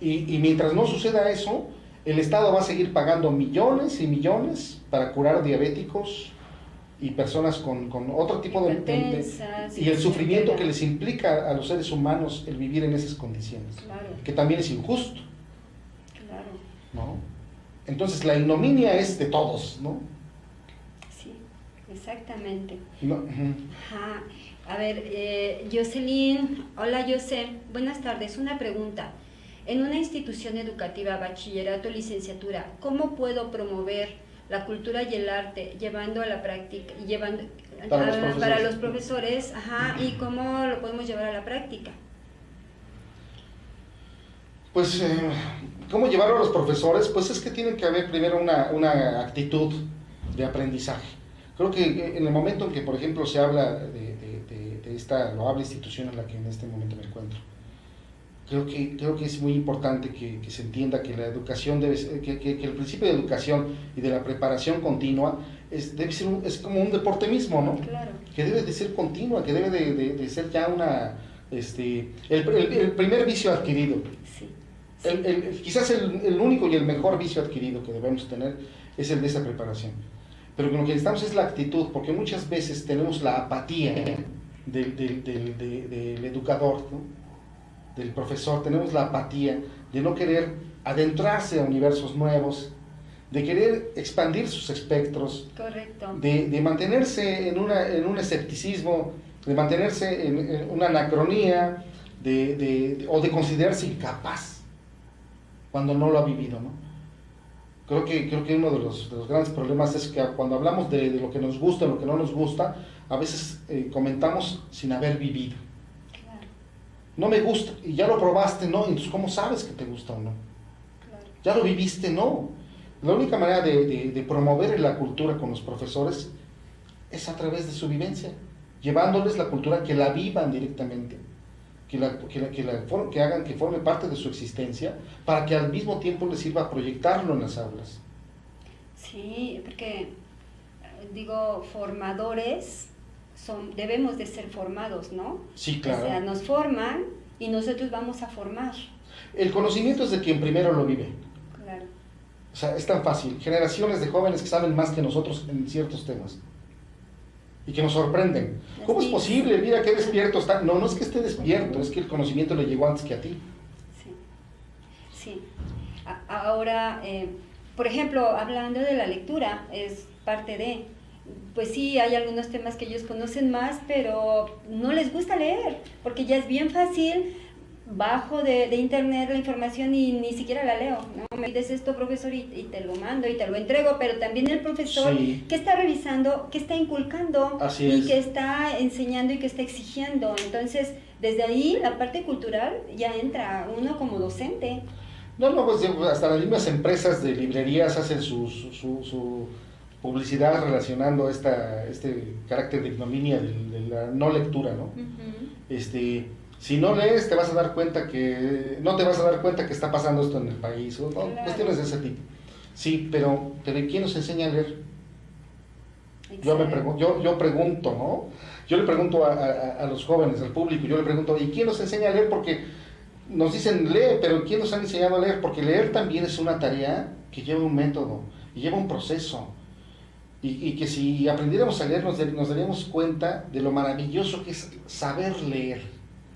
Y mientras no suceda eso, el Estado va a seguir pagando millones y millones para curar diabéticos y personas con otro tipo de y el sufrimiento que les implica a los seres humanos el vivir en esas condiciones, claro, que también es injusto, claro, ¿no? Entonces la ignominia es de todos, ¿no? Sí, exactamente. No, Ajá. A ver, Jocelyn, hola José, buenas tardes, una pregunta. En una institución educativa, bachillerato, licenciatura, ¿cómo puedo promover la cultura y el arte llevando a la práctica, para los profesores, ajá, y cómo lo podemos llevar a la práctica? Pues, ¿cómo llevarlo a los profesores? Pues es que tiene que haber primero una actitud de aprendizaje. Creo que en el momento en que, por ejemplo, se habla de esta loable institución en la que en este momento me encuentro, creo que es muy importante que se entienda que la educación que el principio de educación y de la preparación continua es como un deporte mismo, ¿no? Claro. Que debe de ser continua, que debe de ser ya el primer vicio adquirido. Sí. Quizás el único y el mejor vicio adquirido que debemos tener es el de esa preparación. Pero lo que necesitamos es la actitud, porque muchas veces tenemos la apatía del educador, ¿no? Del profesor, tenemos la apatía de no querer adentrarse a universos nuevos, de querer expandir sus espectros, correcto, de mantenerse en un escepticismo, de mantenerse en una anacronía, o de considerarse incapaz cuando no lo ha vivido, ¿no? Creo que uno de los grandes problemas es que cuando hablamos de lo que nos gusta, lo que no nos gusta, a veces comentamos sin haber vivido. claro, No me gusta, y ya lo probaste, ¿no? Entonces, ¿cómo sabes que te gusta o no? claro. Ya lo viviste, ¿no? La única manera de promover la cultura con los profesores es a través de su vivencia, llevándoles la cultura, que la vivan directamente, que hagan que forme parte de su existencia, para que al mismo tiempo les sirva proyectarlo en las aulas. Sí, porque digo, formadores debemos de ser formados, ¿no? Sí, claro. O sea, nos forman y nosotros vamos a formar. El conocimiento es de quien primero lo vive. Claro. O sea, es tan fácil. Generaciones de jóvenes que saben más que nosotros en ciertos temas y que nos sorprenden. ¿Cómo es posible? Mira qué despierto está. No es que esté despierto, es que el conocimiento le llegó antes que a ti. Sí, sí. Ahora, por ejemplo, hablando de la lectura, es parte de... Pues sí, hay algunos temas que ellos conocen más, pero no les gusta leer, porque ya es bien fácil, bajo de internet la información y ni siquiera la leo, ¿no? Me pides esto, profesor, y te lo mando y te lo entrego, pero también el profesor, sí, que está revisando, que está inculcando, así y es, que está enseñando y que está exigiendo. Entonces, desde ahí la parte cultural ya entra uno como docente. No, pues hasta las mismas empresas de librerías hacen su publicidad relacionando este carácter de ignominia de la no lectura, ¿no? Uh-huh. Si no lees, no te vas a dar cuenta que está pasando esto en el país, ¿no? Claro. Cuestiones de ese tipo. Sí, pero ¿quién nos enseña a leer? Yo pregunto, ¿no? Yo le pregunto a los jóvenes, al público, yo le pregunto, ¿y quién nos enseña a leer? Porque nos dicen lee, pero ¿quién nos ha enseñado a leer? Porque leer también es una tarea que lleva un método y lleva un proceso. Y que si aprendiéramos a leer nos daríamos cuenta de lo maravilloso que es saber leer.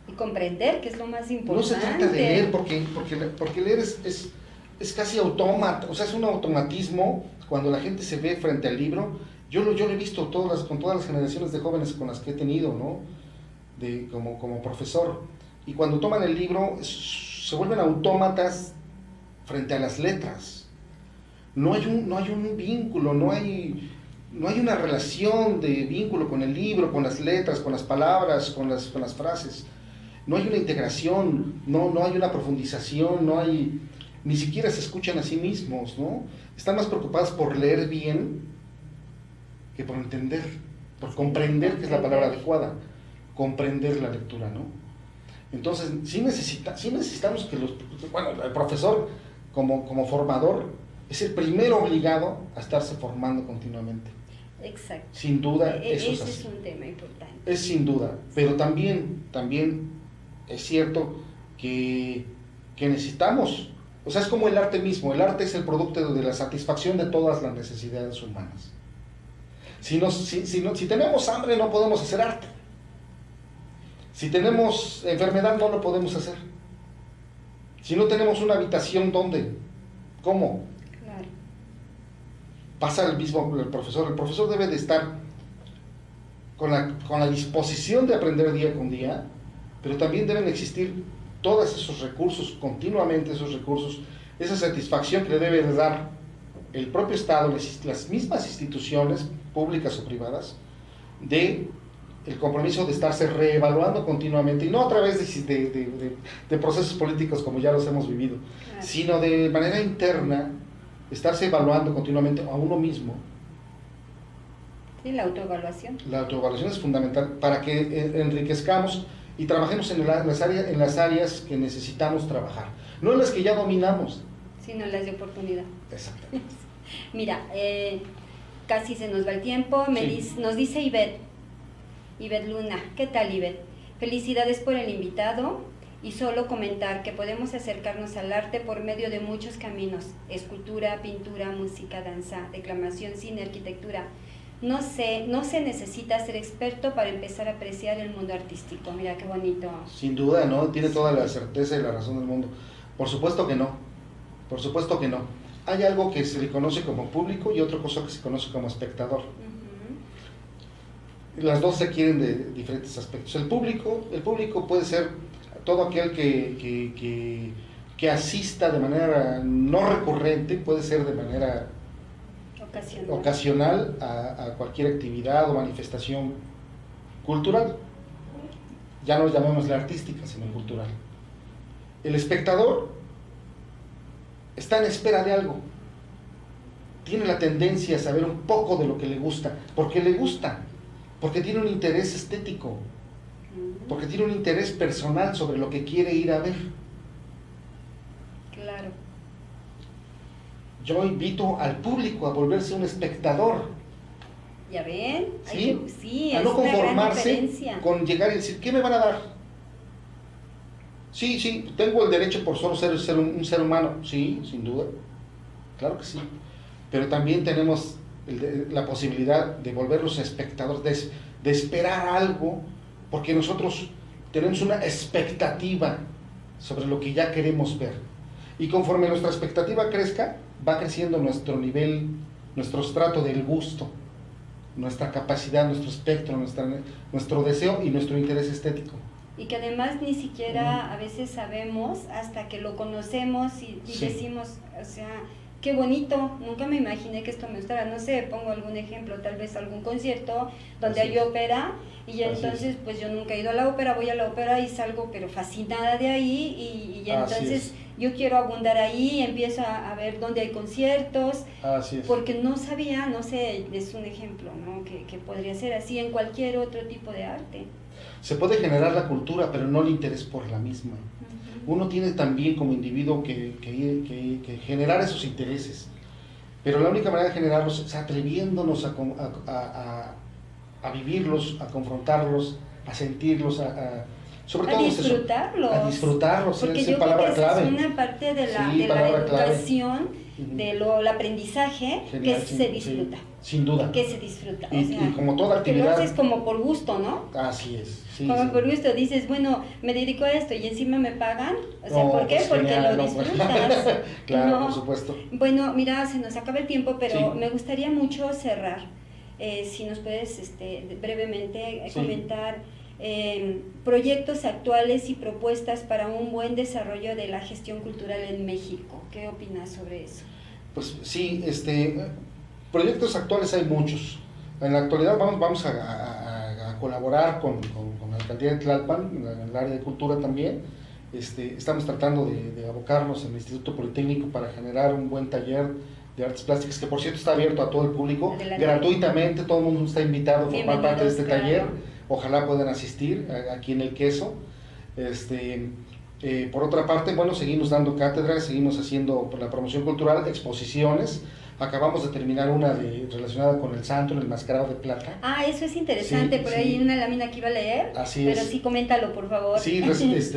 Y comprender, que es lo más importante. No se trata de leer, porque leer es casi autómata, o sea, es un automatismo. Cuando la gente se ve frente al libro, yo lo he visto con todas las generaciones de jóvenes con las que he tenido, ¿no? Como profesor. Y cuando toman el libro, se vuelven autómatas frente a las letras. No hay un vínculo, no hay no hay una relación de vínculo con el libro, con las letras, con las palabras, con las frases. No hay una integración, no hay una profundización, ni siquiera se escuchan a sí mismos, ¿no? Están más preocupados por leer bien que por entender, por comprender, que es la palabra adecuada, comprender la lectura, ¿no? Entonces, sí necesitamos que el profesor como formador es el primero obligado a estarse formando continuamente. Exacto. Sin duda, eso es así. Ese es un tema importante. Es sin duda, pero también es cierto que necesitamos, o sea, es como el arte mismo. El arte es el producto de la satisfacción de todas las necesidades humanas. Si tenemos hambre, no podemos hacer arte. Si tenemos enfermedad, no lo podemos hacer. Si no tenemos una habitación, ¿dónde? ¿Cómo? Claro. Pasa el mismo el profesor. El profesor debe de estar con la disposición de aprender día con día, pero también deben existir todos esos recursos, continuamente esos recursos, esa satisfacción que le debe de dar el propio Estado, las mismas instituciones públicas o privadas, de el compromiso de estarse reevaluando continuamente, y no a través de procesos políticos como ya los hemos vivido, claro, sino de manera interna, estarse evaluando continuamente a uno mismo. Sí, la autoevaluación. La autoevaluación es fundamental para que enriquezcamos y trabajemos en las áreas que necesitamos trabajar, no en las que ya dominamos, sino en las de oportunidad. Exactamente. Mira, casi se nos va el tiempo. Nos dice Ivette Luna. ¿Qué tal, Ivette? Felicidades por el invitado, y solo comentar que podemos acercarnos al arte por medio de muchos caminos: escultura, pintura, música, danza, declamación, cine, arquitectura. No se necesita ser experto para empezar a apreciar el mundo artístico. Mira qué bonito. Sin duda, ¿no? Tiene toda la certeza y la razón del mundo. Por supuesto que no. Por supuesto que no. Hay algo que se le conoce como público y otra cosa que se conoce como espectador. Las dos requieren de diferentes aspectos. El público puede ser todo aquel que asista de manera no recurrente, puede ser de manera ocasional a cualquier actividad o manifestación cultural. Ya no llamémosla artística, sino cultural. El espectador está en espera de algo. Tiene la tendencia a saber un poco de lo que le gusta, porque le gusta, porque tiene un interés estético, porque tiene un interés personal sobre lo que quiere ir a ver. Claro. Yo invito al público a volverse un espectador. ¿Ya ven? Sí, a no conformarse con llegar y decir, ¿qué me van a dar? Sí, tengo el derecho por solo ser un ser humano. Sí, sin duda. Claro que sí. Pero también tenemos la posibilidad de volvernos espectadores, de esperar algo, porque nosotros tenemos una expectativa sobre lo que ya queremos ver. Y conforme nuestra expectativa crezca, va creciendo nuestro nivel, nuestro estrato del gusto, nuestra capacidad, nuestro espectro, nuestro deseo y nuestro interés estético. Y que además ni siquiera a veces sabemos hasta que lo conocemos y decimos, o sea, qué bonito, nunca me imaginé que esto me gustara. No sé, pongo algún ejemplo, tal vez algún concierto donde hay ópera, y ya entonces pues yo nunca he ido a la ópera, voy a la ópera y salgo pero fascinada de ahí, y ya entonces yo quiero abundar ahí, empiezo a ver dónde hay conciertos, porque no sabía, no sé, es un ejemplo, ¿no? que podría ser así en cualquier otro tipo de arte. Se puede generar la cultura, pero no el interés por la misma. Uno tiene también como individuo que generar esos intereses, pero la única manera de generarlos es atreviéndonos a vivirlos, a confrontarlos, a sentirlos, sobre todo a disfrutarlos, porque yo creo que esa es una parte de la educación, del aprendizaje, que se disfruta. Sin duda. Que se disfruta. Y como toda actividad. Que lo haces como por gusto, ¿no? Así es. Por gusto, dices, bueno, me dedico a esto y encima me pagan. O sea, ¿por qué? Porque genial, lo disfrutas. Claro, por supuesto. Bueno, mira, se nos acaba el tiempo, pero me gustaría mucho cerrar. Si nos puedes brevemente comentar proyectos actuales y propuestas para un buen desarrollo de la gestión cultural en México. ¿Qué opinas sobre eso? Pues sí, Proyectos actuales hay muchos. En la actualidad vamos a colaborar con la alcaldía de Tlalpan, en el área de cultura también. Estamos tratando de abocarnos en el Instituto Politécnico para generar un buen taller de artes plásticas, que por cierto está abierto a todo el público, gratuitamente, todo el mundo está invitado a formar parte de este taller. Ojalá puedan asistir aquí en El Queso. Por otra parte, bueno, seguimos dando cátedras, seguimos haciendo la promoción cultural, exposiciones. Acabamos de terminar una relacionada con el santo, el enmascarado de plata. Ah, eso es interesante, Sí, por sí. ahí hay una lámina que iba a leer. Así pero es. sí, coméntalo, por favor. Sí,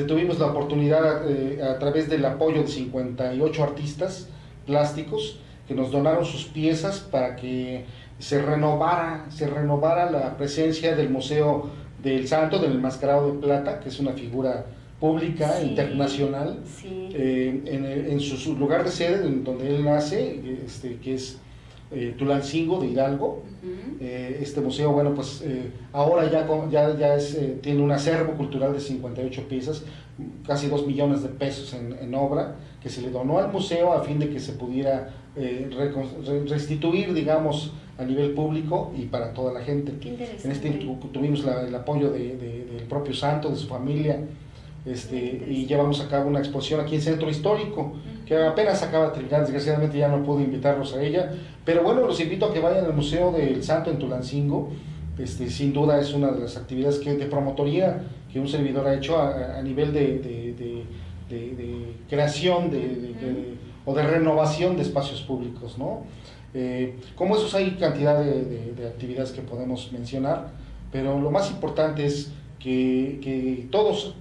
tuvimos la oportunidad a través del apoyo de 58 artistas plásticos que nos donaron sus piezas para que se renovara la presencia del Museo del Santo, del Enmascarado de Plata, que es una figura pública, Sí, internacional, sí. en su lugar de sede, en donde él nace, que es Tulancingo de Hidalgo. Este museo, bueno, pues ahora ya tiene un acervo cultural de 58 piezas, casi 2 millones de pesos en obra, que se le donó al museo a fin de que se pudiera restituir, digamos, a nivel público y para toda la gente. Qué interesante. En tuvimos el apoyo del propio santo, de su familia, y llevamos a cabo una exposición aquí en Centro Histórico, que apenas acaba de terminar. Desgraciadamente ya no pude invitarlos a ella, pero bueno, los invito a que vayan al Museo del Santo en Tulancingo. Sin duda es una de las actividades de promotoría que un servidor ha hecho a nivel de creación o de renovación de espacios públicos, ¿no? Como esos hay cantidad de actividades que podemos mencionar, pero lo más importante es que todos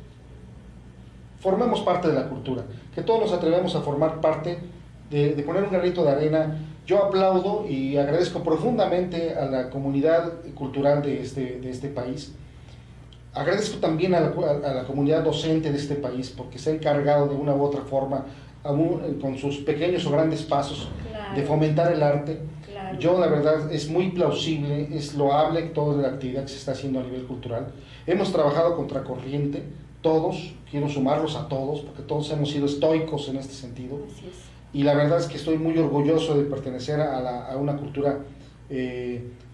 formemos parte de la cultura, que todos nos atrevemos a formar parte, de poner un granito de arena. Yo aplaudo y agradezco profundamente a la comunidad cultural de este país. Agradezco también a la comunidad docente de este país, porque se ha encargado de una u otra forma, con sus pequeños o grandes pasos, Claro. de fomentar el arte. Claro. Yo, la verdad, es muy plausible, es loable toda la actividad que se está haciendo a nivel cultural. Hemos trabajado contracorriente, todos, quiero sumarlos a todos, porque todos hemos sido estoicos en este sentido. Así es. Y la verdad es que estoy muy orgulloso de pertenecer a una cultura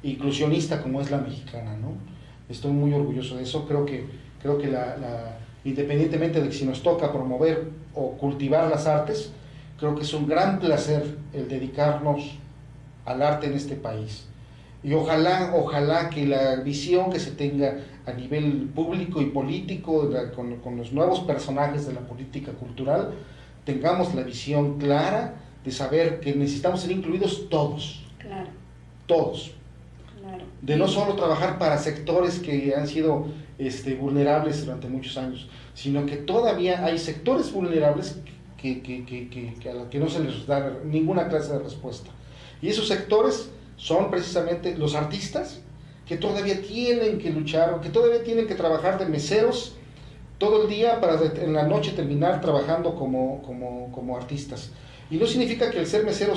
inclusionista como es la mexicana, ¿no? Estoy muy orgulloso de eso. Creo que independientemente de que si nos toca promover o cultivar las artes, creo que es un gran placer el dedicarnos al arte en este país. Y ojalá que la visión que se tenga a nivel público y político, con los nuevos personajes de la política cultural, tengamos la visión clara de saber que necesitamos ser incluidos todos, Claro, todos. claro. De no solo trabajar para sectores que han sido vulnerables durante muchos años, sino que todavía hay sectores vulnerables a los que no se les da ninguna clase de respuesta. Y esos sectores son precisamente los artistas, que todavía tienen que luchar, o que todavía tienen que trabajar de meseros todo el día para en la noche terminar trabajando como artistas. Y no significa que el ser mesero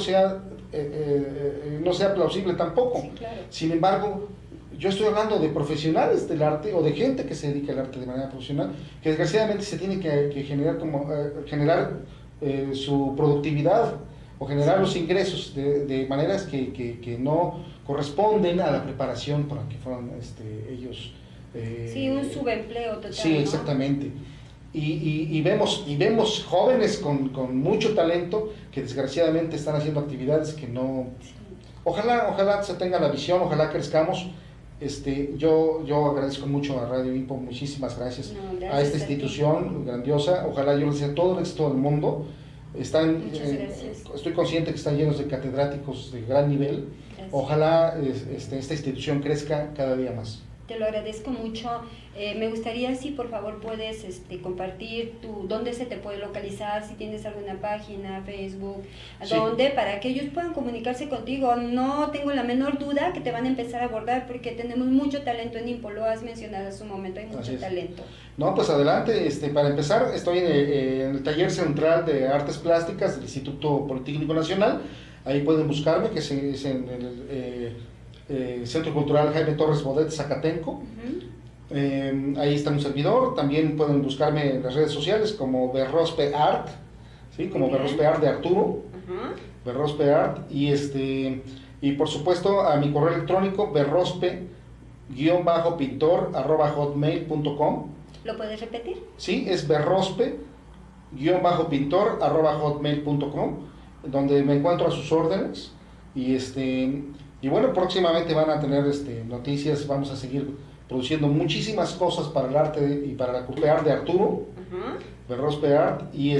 no sea plausible tampoco. Sí, claro. Sin embargo, yo estoy hablando de profesionales del arte o de gente que se dedica al arte de manera profesional, que desgraciadamente se tiene que generar su productividad o generar los ingresos de maneras que no corresponden a la preparación para que fueran ellos. Sí, un subempleo total. Sí, exactamente. Y vemos jóvenes con mucho talento que desgraciadamente están haciendo actividades que no... Sí. Ojalá se tenga la visión, ojalá crezcamos. Yo agradezco mucho a Radio Impo, muchísimas gracias, No, gracias a esta a ti. institución grandiosa. Ojalá yo les deseo todo el éxito del mundo. Muchas gracias. Estoy consciente que están llenos de catedráticos de gran nivel. Gracias. Ojalá esta institución crezca cada día más. Te lo agradezco mucho. Me gustaría si por favor puedes compartir dónde se te puede localizar, si tienes alguna página, Facebook, Sí. dónde, para que ellos puedan comunicarse contigo. No tengo la menor duda que te van a empezar a abordar porque tenemos mucho talento en Impo, lo has mencionado hace un momento, hay Así mucho es. talento. No, pues adelante. Para empezar, estoy en el taller central de artes plásticas del Instituto Politécnico Nacional. Ahí pueden buscarme, que es en el Centro Cultural Jaime Torres Bodet, Zacatenco. Ujú. Ahí está un servidor. También pueden buscarme en las redes sociales como Berrospe Art, ¿sí? Como Muy bien. Berrospe Art de Arturo, Ajá. Berrospe Art. Y y por supuesto a mi correo electrónico berrospe-pintor@hotmail.com. ¿Lo puedes repetir? Sí, es berrospe-pintor@hotmail.com, donde me encuentro a sus órdenes. Y bueno, próximamente van a tener noticias. Vamos a seguir produciendo muchísimas cosas para el arte y para la cumpleaños de Arturo, Berrospe Art, y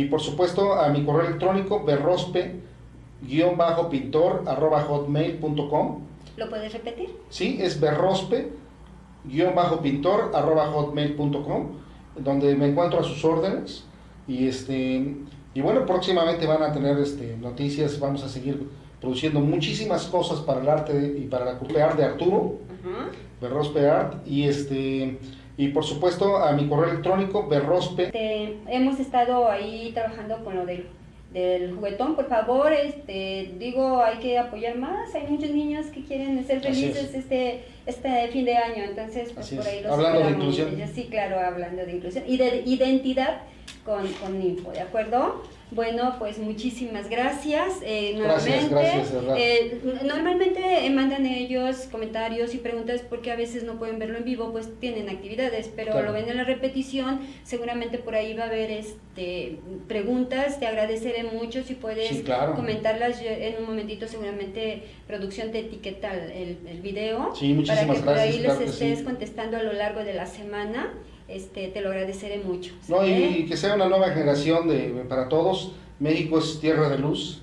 por supuesto a mi correo electrónico berrospe-pintor@hotmail.com. ¿Lo puedes repetir? Sí, es berrospe-pintor@hotmail.com, donde me encuentro a sus órdenes. Y bueno, próximamente van a tener noticias. Vamos a seguir produciendo muchísimas cosas para el arte y para la cumpleaños de Arturo, Berrospe Art, y por supuesto a mi correo electrónico berrospe. Hemos estado ahí trabajando con lo del juguetón. Por favor, digo, hay que apoyar más. Hay muchos niños que quieren ser felices este fin de año, entonces pues por ahí los hablando esperamos. de inclusión. Sí, claro, hablando de inclusión y de identidad con Info, ¿de acuerdo? Bueno, pues muchísimas gracias. Nuevamente, gracias, de verdad. Normalmente mandan ellos comentarios y preguntas porque a veces no pueden verlo en vivo, pues tienen actividades, pero claro, lo ven en la repetición. Seguramente por ahí va a haber preguntas. Te agradeceré mucho si puedes comentarlas. Yo, en un momentito seguramente producción te etiqueta el video, para que por ahí les estés contestando a lo largo de la semana. Te lo agradeceré mucho. ¿Sí? No, y que sea una nueva generación para todos. México es tierra de luz,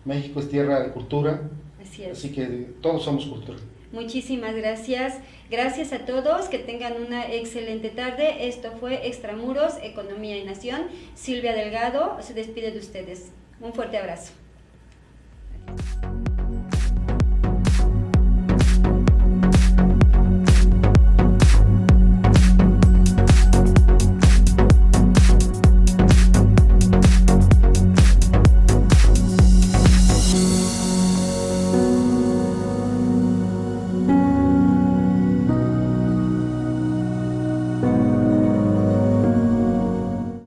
México es tierra de cultura. Así es. Así que todos somos cultura. Muchísimas gracias. Gracias a todos, que tengan una excelente tarde. Esto fue Extramuros, Economía y Nación. Silvia Delgado se despide de ustedes. Un fuerte abrazo.